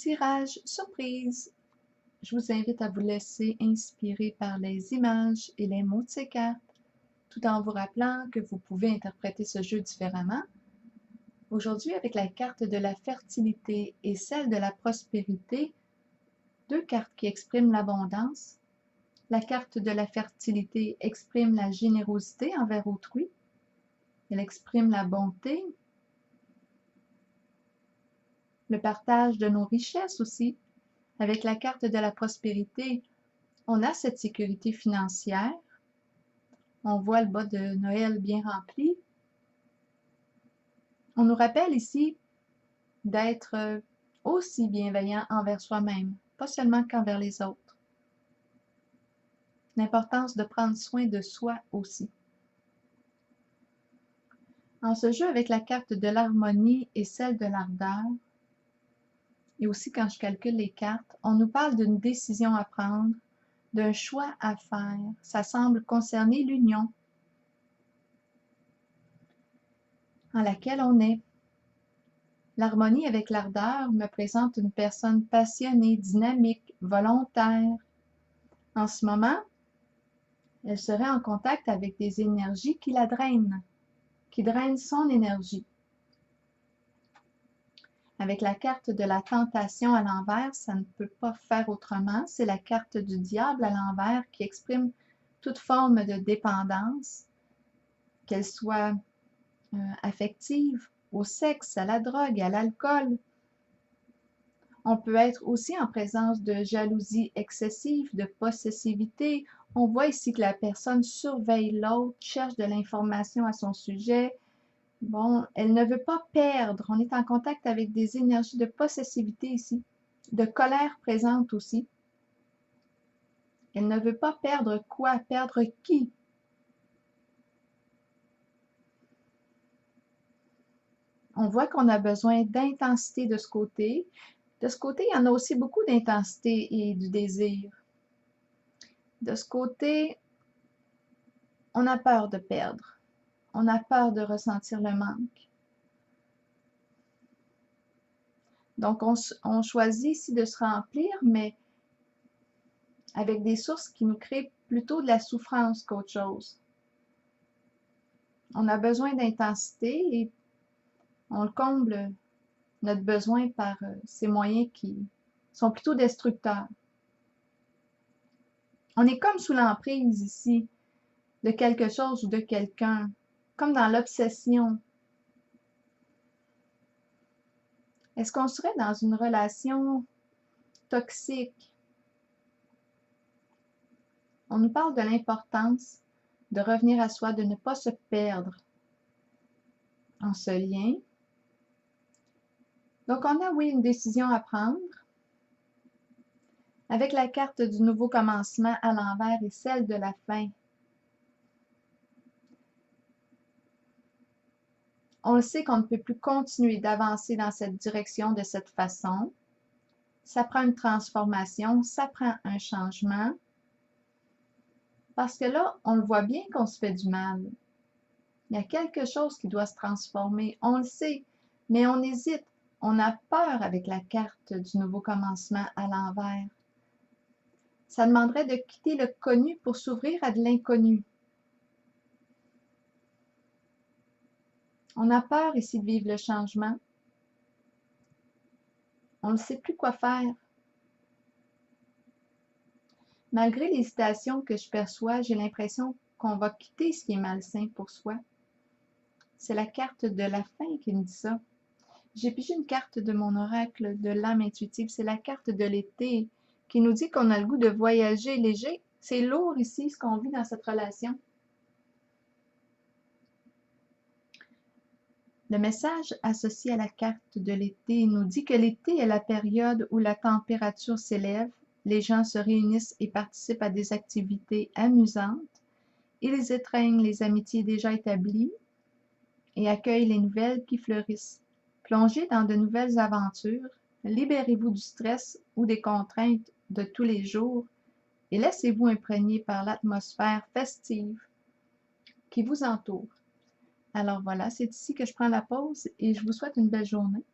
Tirage surprise! Je vous invite à vous laisser inspirer par les images et les mots de ces cartes, tout en vous rappelant que vous pouvez interpréter ce jeu différemment. Aujourd'hui, avec la carte de la fertilité et celle de la prospérité, deux cartes qui expriment l'abondance. La carte de la fertilité exprime la générosité envers autrui. Elle exprime la bonté, le partage de nos richesses aussi. Avec la carte de la prospérité, on a cette sécurité financière. On voit le bas de Noël bien rempli. On nous rappelle ici d'être aussi bienveillant envers soi-même, pas seulement qu'envers les autres. L'importance de prendre soin de soi aussi. En ce jeu avec la carte de l'harmonie et celle de l'ardeur, et aussi quand je calcule les cartes, on nous parle d'une décision à prendre, d'un choix à faire. Ça semble concerner l'union en laquelle on est. L'harmonie avec l'ardeur me présente une personne passionnée, dynamique, volontaire. En ce moment, elle serait en contact avec des énergies qui la drainent, qui drainent son énergie. Avec la carte de la tentation à l'envers, ça ne peut pas faire autrement. C'est la carte du diable à l'envers qui exprime toute forme de dépendance, qu'elle soit affective, au sexe, à la drogue, à l'alcool. On peut être aussi en présence de jalousie excessive, de possessivité. On voit ici que la personne surveille l'autre, cherche de l'information à son sujet. Bon, elle ne veut pas perdre. On est en contact avec des énergies de possessivité ici, de colère présente aussi. Elle ne veut pas perdre quoi? Perdre qui? On voit qu'on a besoin d'intensité de ce côté. De ce côté, il y en a aussi beaucoup d'intensité et du désir. De ce côté, on a peur de perdre. On a peur de ressentir le manque. Donc, on choisit ici de se remplir, mais avec des sources qui nous créent plutôt de la souffrance qu'autre chose. On a besoin d'intensité et on le comble notre besoin par ces moyens qui sont plutôt destructeurs. On est comme sous l'emprise ici de quelque chose ou de quelqu'un, comme dans l'obsession. Est-ce qu'on serait dans une relation toxique? On nous parle de l'importance de revenir à soi, de ne pas se perdre en ce lien. Donc, on a, oui, une décision à prendre. Avec la carte du nouveau commencement à l'envers et celle de la fin. On le sait qu'on ne peut plus continuer d'avancer dans cette direction de cette façon. Ça prend une transformation, ça prend un changement. Parce que là, on le voit bien qu'on se fait du mal. Il y a quelque chose qui doit se transformer. On le sait, mais on hésite. On a peur avec la carte du nouveau commencement à l'envers. Ça demanderait de quitter le connu pour s'ouvrir à de l'inconnu. On a peur ici de vivre le changement. On ne sait plus quoi faire. Malgré l'hésitation que je perçois, j'ai l'impression qu'on va quitter ce qui est malsain pour soi. C'est la carte de la fin qui me dit ça. J'ai pigé une carte de mon oracle de l'âme intuitive. C'est la carte de l'été qui nous dit qu'on a le goût de voyager léger. C'est lourd ici ce qu'on vit dans cette relation. Le message associé à la carte de l'été nous dit que l'été est la période où la température s'élève, les gens se réunissent et participent à des activités amusantes. Ils étreignent les amitiés déjà établies et accueillent les nouvelles qui fleurissent. Plongez dans de nouvelles aventures, libérez-vous du stress ou des contraintes de tous les jours et laissez-vous imprégner par l'atmosphère festive qui vous entoure. Alors voilà, c'est ici que je prends la pause et je vous souhaite une belle journée.